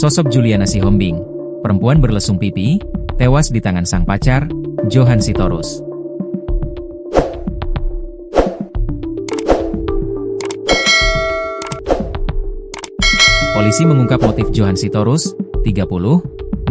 Sosok Juliana Sihombing, perempuan berlesung pipi, tewas di tangan sang pacar, Johan Sitorus. Polisi mengungkap motif Johan Sitorus, 30,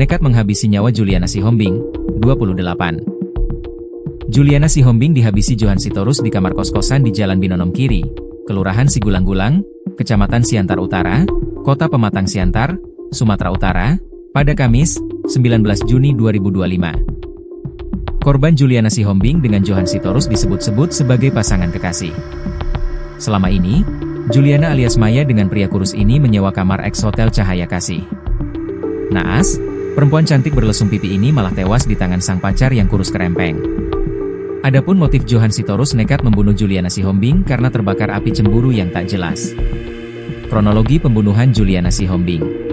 nekat menghabisi nyawa Juliana Sihombing, 28. Juliana Sihombing dihabisi Johan Sitorus di kamar kos-kosan di Jalan Binonom Kiri, Kelurahan Sigulang-Gulang, Kecamatan Siantar Utara, Kota Pematang Siantar, Sumatera Utara, pada Kamis, 19 Juni 2025. Korban Juliana Sihombing dengan Johan Sitorus disebut-sebut sebagai pasangan kekasih. Selama ini, Juliana alias Maya dengan pria kurus ini menyewa kamar ex-hotel Cahaya Kasih. Naas, perempuan cantik berlesung pipi ini malah tewas di tangan sang pacar yang kurus kerempeng. Adapun motif Johan Sitorus nekat membunuh Juliana Sihombing karena terbakar api cemburu yang tak jelas. Kronologi pembunuhan Juliana Sihombing.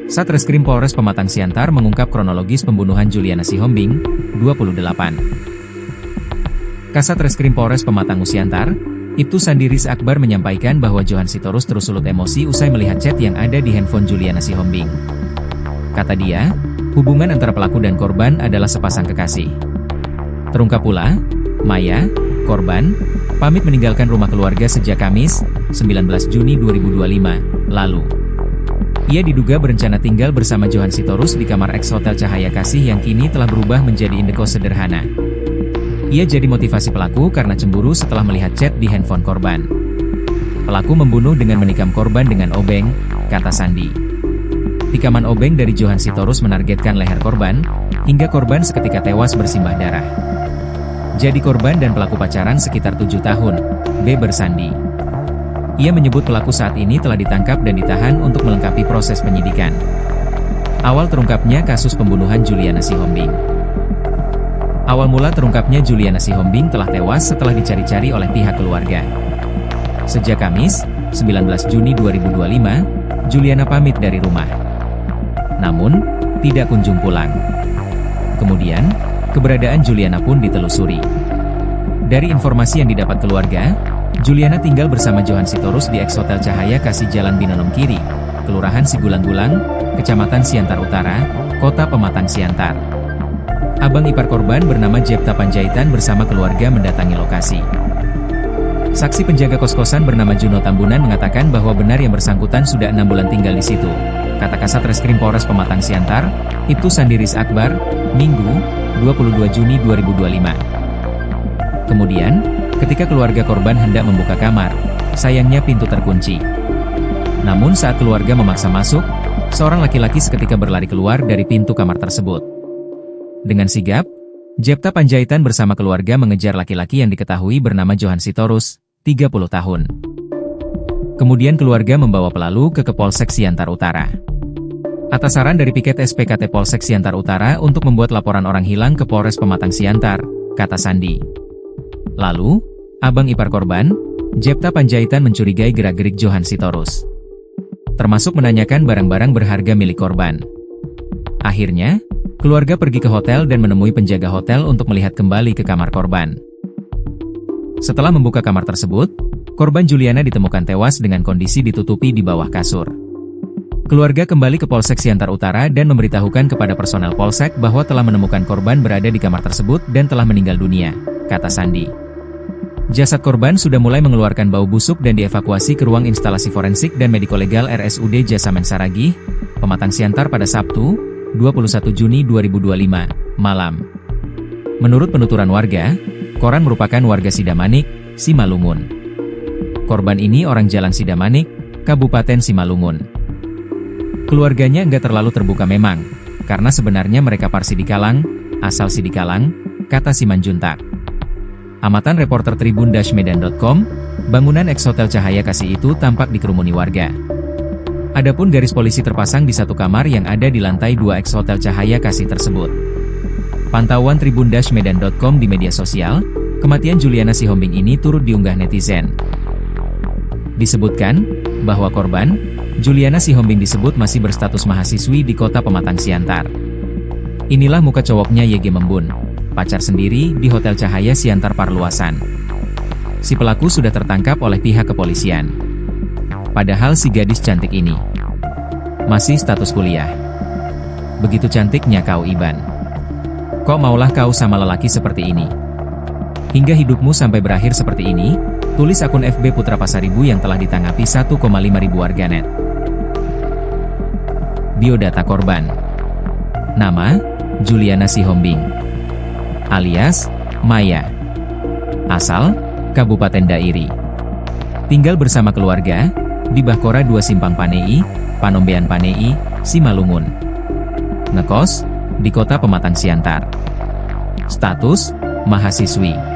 Satreskrim Polres Pematang Siantar mengungkap kronologis pembunuhan Juliana Sihombing, 28. Kasat Reskrim Polres Pematang Siantar, Ibtu Sandiris Akbar menyampaikan bahwa Johan Sitorus tersulut emosi usai melihat chat yang ada di handphone Juliana Sihombing. Kata dia, hubungan antara pelaku dan korban adalah sepasang kekasih. Terungkap pula, Maya, korban, pamit meninggalkan rumah keluarga sejak Kamis, 19 Juni 2025, lalu. Ia diduga berencana tinggal bersama Johan Sitorus di kamar ex-hotel Cahaya Kasih yang kini telah berubah menjadi indekos sederhana. Ia jadi motivasi pelaku karena cemburu setelah melihat chat di handphone korban. Pelaku membunuh dengan menikam korban dengan obeng, kata Sandi. Tikaman obeng dari Johan Sitorus menargetkan leher korban, hingga korban seketika tewas bersimbah darah. Jadi korban dan pelaku pacaran sekitar 7 tahun, B bersandi. Ia menyebut pelaku saat ini telah ditangkap dan ditahan untuk melengkapi proses penyidikan. Awal terungkapnya kasus pembunuhan Juliana Sihombing. Awal mula terungkapnya Juliana Sihombing telah tewas setelah dicari-cari oleh pihak keluarga. Sejak Kamis, 19 Juni 2025, Juliana pamit dari rumah. Namun, tidak kunjung pulang. Kemudian, keberadaan Juliana pun ditelusuri. Dari informasi yang didapat keluarga, Juliana tinggal bersama Johan Sitorus di ex-hotel Cahaya Kasih Jalan Binonom Kiri, Kelurahan Sigulang-Gulang, Kecamatan Siantar Utara, Kota Pematang Siantar. Abang ipar korban bernama Jepta Panjaitan bersama keluarga mendatangi lokasi. Saksi penjaga kos-kosan bernama Juno Tambunan mengatakan bahwa benar yang bersangkutan sudah 6 bulan tinggal di situ, kata Kasat Reskrim Polres Pematang Siantar, Ibtu Sandiris Akbar, Minggu, 22 Juni 2025. Kemudian, ketika keluarga korban hendak membuka kamar, sayangnya pintu terkunci. Namun saat keluarga memaksa masuk, seorang laki-laki seketika berlari keluar dari pintu kamar tersebut. Dengan sigap, Jepta Panjaitan bersama keluarga mengejar laki-laki yang diketahui bernama Johan Sitorus, 30 tahun. Kemudian keluarga membawa pelalu ke Polsek Siantar Utara. Atas saran dari piket SPKT Polsek Siantar Utara untuk membuat laporan orang hilang ke Polres Pematang Siantar, kata Sandi. Lalu, abang ipar korban, Jepta Panjaitan mencurigai gerak-gerik Johan Sitorus. Termasuk menanyakan barang-barang berharga milik korban. Akhirnya, keluarga pergi ke hotel dan menemui penjaga hotel untuk melihat kembali ke kamar korban. Setelah membuka kamar tersebut, korban Juliana ditemukan tewas dengan kondisi ditutupi di bawah kasur. Keluarga kembali ke Polsek Siantar Utara dan memberitahukan kepada personel Polsek bahwa telah menemukan korban berada di kamar tersebut dan telah meninggal dunia, kata Sandi. Jasad korban sudah mulai mengeluarkan bau busuk dan dievakuasi ke ruang instalasi forensik dan mediko-legal RSUD Jasamen Saragih, Pematang Siantar pada Sabtu, 21 Juni 2025, malam. Menurut penuturan warga, Koran merupakan warga Sidamanik, Simalungun. Korban ini orang Jalan Sidamanik, Kabupaten Simalungun. Keluarganya enggak terlalu terbuka memang, karena sebenarnya mereka Parsidikalang, asal Sidikalang, kata Simanjuntak. Amatan reporter Tribun-Medan.com, bangunan ex-hotel Cahaya Kasih itu tampak dikerumuni warga. Adapun garis polisi terpasang di satu kamar yang ada di lantai 2 ex-hotel Cahaya Kasih tersebut. Pantauan Tribun-Medan.com di media sosial, kematian Juliana Sihombing ini turut diunggah netizen. Disebutkan bahwa korban, Juliana Sihombing disebut masih berstatus mahasiswi di Kota Pematang Siantar. Inilah muka cowoknya YG Membun, pacar sendiri di Hotel Cahaya Siantar Parluasan. Si pelaku sudah tertangkap oleh pihak kepolisian. Padahal si gadis cantik ini Masih status kuliah. Begitu cantiknya kau Iban. Kok maulah kau sama lelaki seperti ini? Hingga hidupmu sampai berakhir seperti ini? Tulis akun FB Putra Pasaribu yang telah ditanggapi 1,5 ribu warganet. Biodata korban. Nama, Juliana Sihombing. Alias, Maya. Asal, Kabupaten Dairi. Tinggal bersama keluarga, di Bahkora 2 Simpang Panei, Panombean Panei, Simalungun. Ngekos, di Kota Pematang Siantar. Status, mahasiswi.